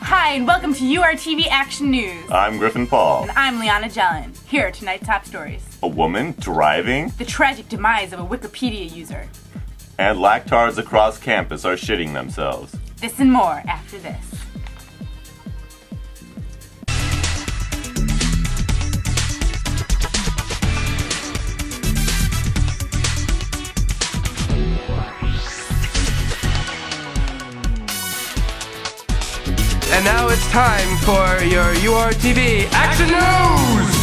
Hi, and welcome to URTV Action News. I'm Griffin Paul. And I'm Liana Jellin. Here are tonight's top stories. A woman driving? The tragic demise of a Wikipedia user. And lactards across campus are shitting themselves. This and more after this. And now it's time for your URTV Action News!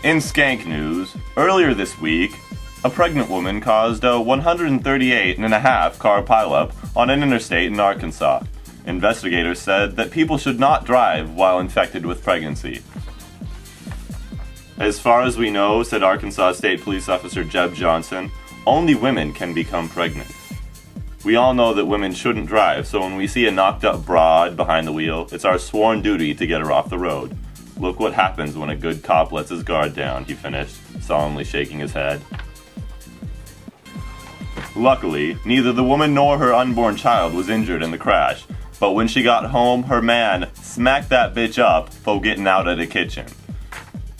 In Skank News, earlier this week, a pregnant woman caused a 138.5 car pileup on an interstate in Arkansas. Investigators said that people should not drive while infected with pregnancy. As far as we know, said Arkansas State Police Officer Jeb Johnson, only women can become pregnant. We all know that women shouldn't drive, so when we see a knocked-up broad behind the wheel, it's our sworn duty to get her off the road. Look what happens when a good cop lets his guard down, he finished, solemnly shaking his head. Luckily, neither the woman nor her unborn child was injured in the crash, but when she got home, her man smacked that bitch up for getting out of the kitchen.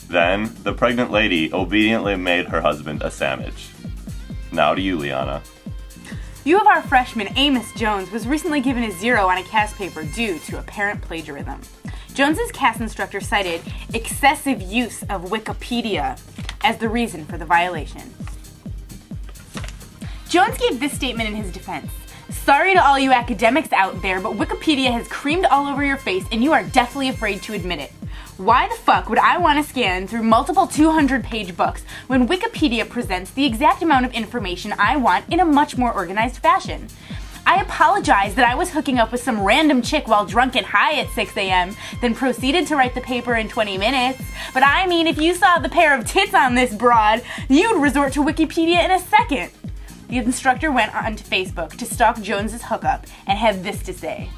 Then, the pregnant lady obediently made her husband a sandwich. Now to you, Liana. U of R freshman Amos Jones was recently given a 0 on a CAS paper due to apparent plagiarism. Jones's CAS instructor cited excessive use of Wikipedia as the reason for the violation. Jones gave this statement in his defense. Sorry to all you academics out there, but Wikipedia has creamed all over your face and you are deathly afraid to admit it. Why the fuck would I want to scan through multiple 200-page books when Wikipedia presents the exact amount of information I want in a much more organized fashion? I apologize that I was hooking up with some random chick while drunk and high at 6 a.m., then proceeded to write the paper in 20 minutes. But I mean, if you saw the pair of tits on this broad, you'd resort to Wikipedia in a second. The instructor went on to Facebook to stalk Jones's hookup and had this to say.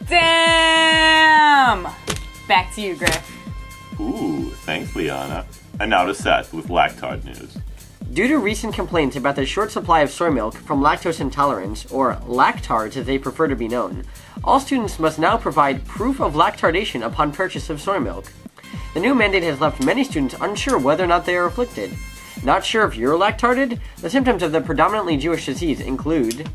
Damn! Back to you, Griff. Ooh, thanks, Liana. And now to Seth with Lactard News. Due to recent complaints about the short supply of soy milk from lactose intolerance, or lactards as they prefer to be known, all students must now provide proof of lactardation upon purchase of soy milk. The new mandate has left many students unsure whether or not they are afflicted. Not sure if you're lactarded? The symptoms of the predominantly Jewish disease include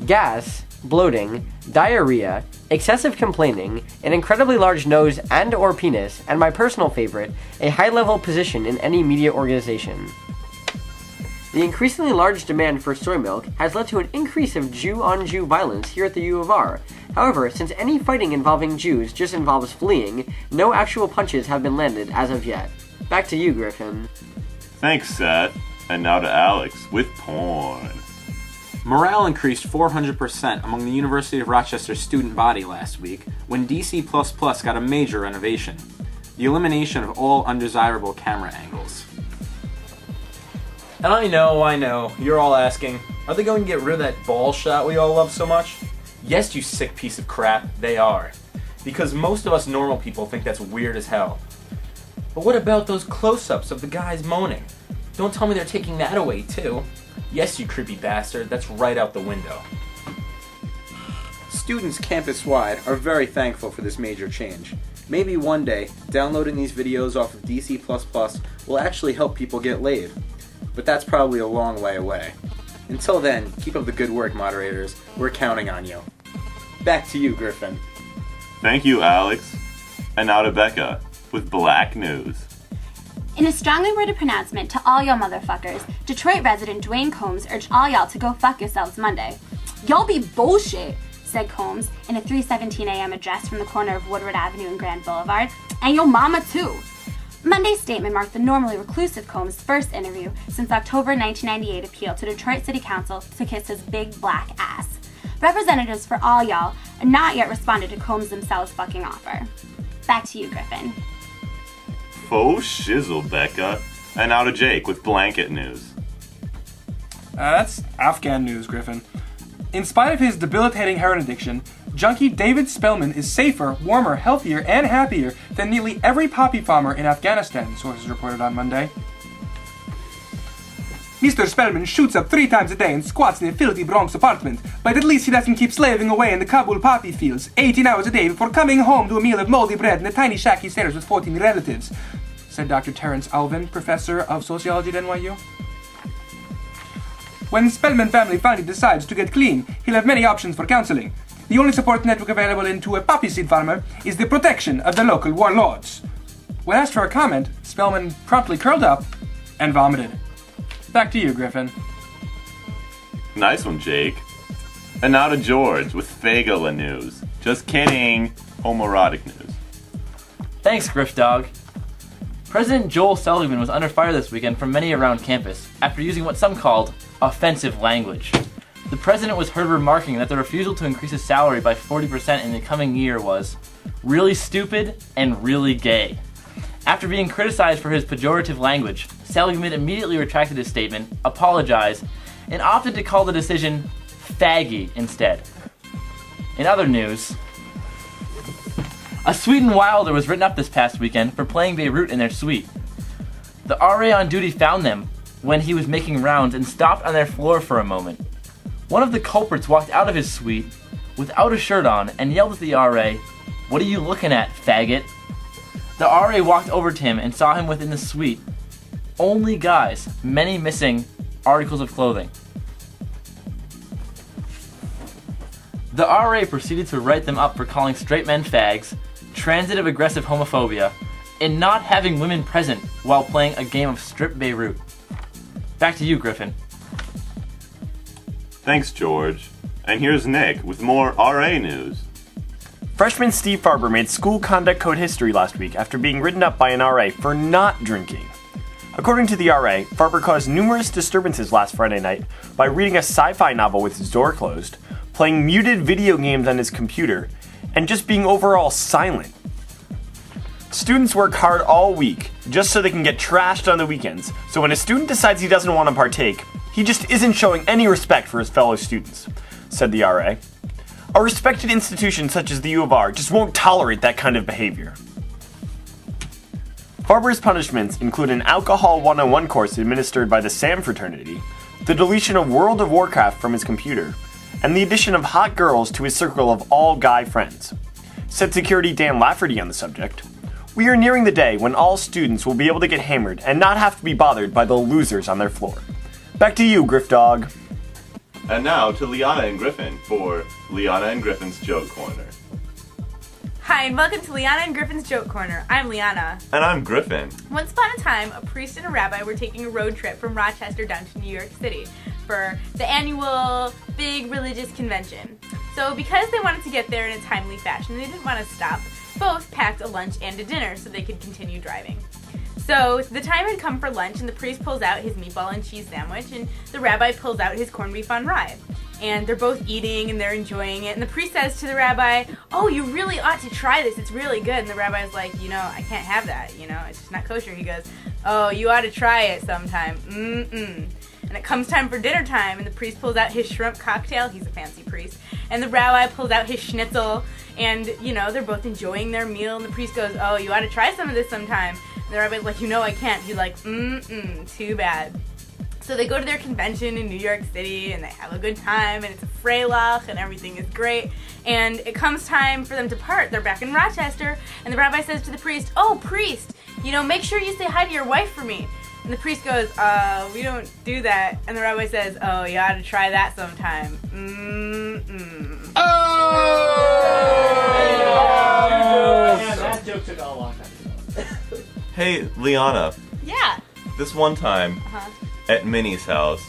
gas, bloating, diarrhea, excessive complaining, an incredibly large nose and or penis, and my personal favorite, a high-level position in any media organization. The increasingly large demand for soy milk has led to an increase of Jew-on-Jew violence here at the U of R. However, since any fighting involving Jews just involves fleeing, no actual punches have been landed as of yet. Back to you, Griffin. Thanks, Seth. And now to Alex with porn. Morale increased 400% among the University of Rochester student body last week when DC++ got a major renovation: the elimination of all undesirable camera angles. And I know, you're all asking, are they going to get rid of that ball shot we all love so much? Yes, you sick piece of crap, they are. Because most of us normal people think that's weird as hell. But what about those close-ups of the guys moaning? Don't tell me they're taking that away too. Yes, you creepy bastard, that's right out the window. Students campus-wide are very thankful for this major change. Maybe one day, downloading these videos off of DC++ will actually help people get laid. But that's probably a long way away. Until then, keep up the good work, moderators. We're counting on you. Back to you, Griffin. Thank you, Alex. And now to Becca with Black News. In a strongly worded pronouncement to all y'all motherfuckers, Detroit resident Dwayne Combs urged all y'all to go fuck yourselves Monday. Y'all be bullshit, said Combs in a 3:17 a.m. address from the corner of Woodward Avenue and Grand Boulevard, and your mama too. Monday's statement marked the normally reclusive Combs' first interview since October 1998 appeal to Detroit City Council to kiss his big black ass. Representatives for all y'all have not yet responded to Combs themselves' fucking offer. Back to you, Griffin. Faux shizzle, Becca. And now to Jake with Blanket News. That's Afghan news, Griffin. In spite of his debilitating heroin addiction, junkie David Spellman is safer, warmer, healthier, and happier than nearly every poppy farmer in Afghanistan, sources reported on Monday. Mr. Spellman shoots up 3 times a day and squats in a filthy Bronx apartment, but at least he doesn't keep slaving away in the Kabul poppy fields 18 hours a day before coming home to a meal of moldy bread in a tiny shack he shares with 14 relatives, said Dr. Terrence Elventh, professor of sociology at NYU. When Spellman family finally decides to get clean, he'll have many options for counseling. The only support network available into a poppy seed farmer is the protection of the local warlords. When asked for a comment, Spellman promptly curled up and vomited. Back to you, Griffin. Nice one, Jake. And now to George with Fagala news. Just kidding. Homoerotic news. Thanks, Griff Dog. President Joel Seligman was under fire this weekend from many around campus after using what some called offensive language. The president was heard remarking that the refusal to increase his salary by 40% in the coming year was really stupid and really gay. After being criticized for his pejorative language, Seligman immediately retracted his statement, apologized, and opted to call the decision faggy instead. In other news, a Sweden Wilder was written up this past weekend for playing Beirut in their suite. The RA on duty found them when he was making rounds and stopped on their floor for a moment. One of the culprits walked out of his suite without a shirt on and yelled at the RA, "What are you looking at, faggot?" The RA walked over to him and saw him within the suite. Only guys, many missing articles of clothing. The RA proceeded to write them up for calling straight men fags, transitive aggressive homophobia, and not having women present while playing a game of Strip Beirut. Back to you, Griffin. Thanks, George. And here's Nick with more RA news. Freshman Steve Farber made school conduct code history last week after being written up by an RA for not drinking. According to the RA, Farber caused numerous disturbances last Friday night by reading a sci-fi novel with his door closed, playing muted video games on his computer, and just being overall silent. Students work hard all week just so they can get trashed on the weekends, so when a student decides he doesn't want to partake, he just isn't showing any respect for his fellow students, said the RA. A respected institution such as the U of R just won't tolerate that kind of behavior. Farber's punishments include an Alcohol 101 course administered by the Sam fraternity, the deletion of World of Warcraft from his computer, and the addition of hot girls to his circle of all guy friends. Said security Dan Lafferty on the subject, "We are nearing the day when all students will be able to get hammered and not have to be bothered by the losers on their floor." Back to you, Griff Dog. And now to Liana and Griffin for Liana and Griffin's Joke Corner. Hi, and welcome to Liana and Griffin's Joke Corner. I'm Liana. And I'm Griffin. Once upon a time, a priest and a rabbi were taking a road trip from Rochester down to New York City for the annual big religious convention. So because they wanted to get there in a timely fashion, they didn't want to stop. Both packed a lunch and a dinner so they could continue driving. So the time had come for lunch, and the priest pulls out his meatball and cheese sandwich, and the rabbi pulls out his corned beef on rye. And they're both eating, and they're enjoying it, and the priest says to the rabbi, "Oh, you really ought to try this, it's really good." And the rabbi's like, "I can't have that, it's just not kosher." He goes, "Oh, you ought to try it sometime, And it comes time for dinner time, and the priest pulls out his shrimp cocktail, he's a fancy priest, and the rabbi pulls out his schnitzel, and, they're both enjoying their meal, and the priest goes, "Oh, you ought to try some of this sometime." And the rabbi's like, "I can't." He's like, too bad. So they go to their convention in New York City, and they have a good time, and it's a Freilach, and everything is great. And it comes time for them to part. They're back in Rochester, and the rabbi says to the priest, "Oh, priest, make sure you say hi to your wife for me." And the priest goes, "We don't do that." And the rabbi says, "Oh, you ought to try that sometime. That joke took a long time to go. Hey, Liana. Yeah. This one time at Minnie's house,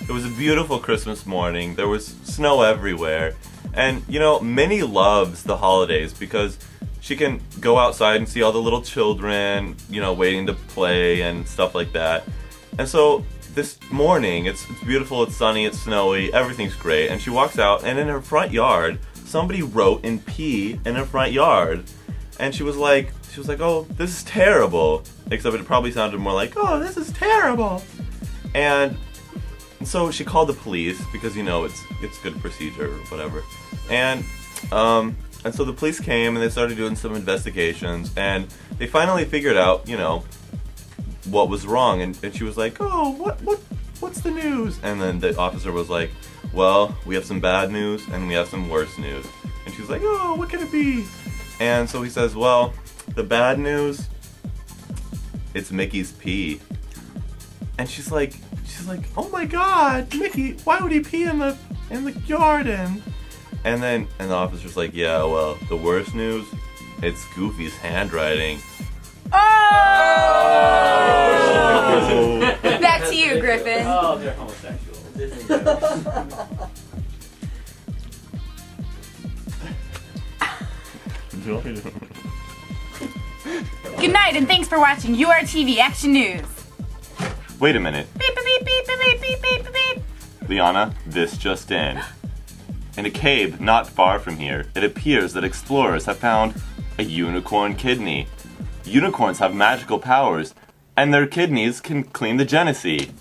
it was a beautiful Christmas morning. There was snow everywhere. And, Minnie loves the holidays because she can go outside and see all the little children, waiting to play and stuff like that. And so this morning, it's beautiful, it's sunny, it's snowy, everything's great. And she walks out, and in her front yard, somebody wrote in P in her front yard. And she was like, "Oh, this is terrible." Except it probably sounded more like, "Oh, this is terrible." And so she called the police because, it's good procedure or whatever. And so the police came and they started doing some investigations, and they finally figured out, what was wrong. And she was like, "Oh, what's the news? And then the officer was like, well, we have some bad news and we have some worse news. And she's like, oh, what can it be? And so he says, well, the bad news, it's Mickey's pee. And she's like, oh my God, Mickey, why would he pee in the garden? And the officer's like, yeah, well, the worst news, it's Goofy's handwriting. Oh! Back to you, Griffin. Oh, they're homosexual. Good night, and thanks for watching URTV Action News. Wait a minute. Beep, beep, beep, beep, beep, beep, beep, beep. Liana, this just in. In a cave not far from here, it appears that explorers have found a unicorn kidney. Unicorns have magical powers, and their kidneys can clean the Genesee.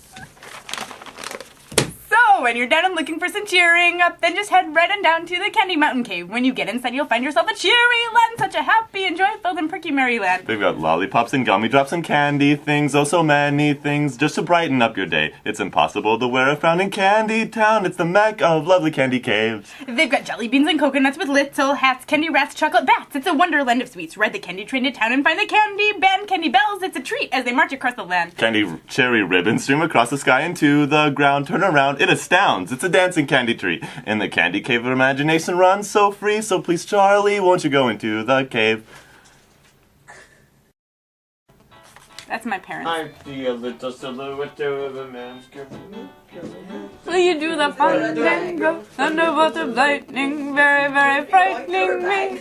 So, when you're down and looking for some cheering up, then just head right on down to the Candy Mountain Cave. When you get inside, you'll find yourself a cheery land, such a happy and joy-filled and perky merry land. They've got lollipops and gummy drops and candy things, oh so many things, just to brighten up your day. It's impossible to wear a frown in Candy Town. It's the mecca of lovely candy caves. They've got jelly beans and coconuts with little hats, candy rats, chocolate bats. It's a wonderland of sweets. Ride the candy train to town and find the candy band, candy bells. It's a treat as they march across the land. Candy cherry ribbons stream across the sky into the ground. Turn around, it astounds. It's a dancing candy tree. In the candy cave of imagination runs so free. So please, Charlie, won't you go into the cave? That's my parents. I see a little silhouette of a man's Will you do the fandango? Thunderbolt of lightning, very, very frightening me.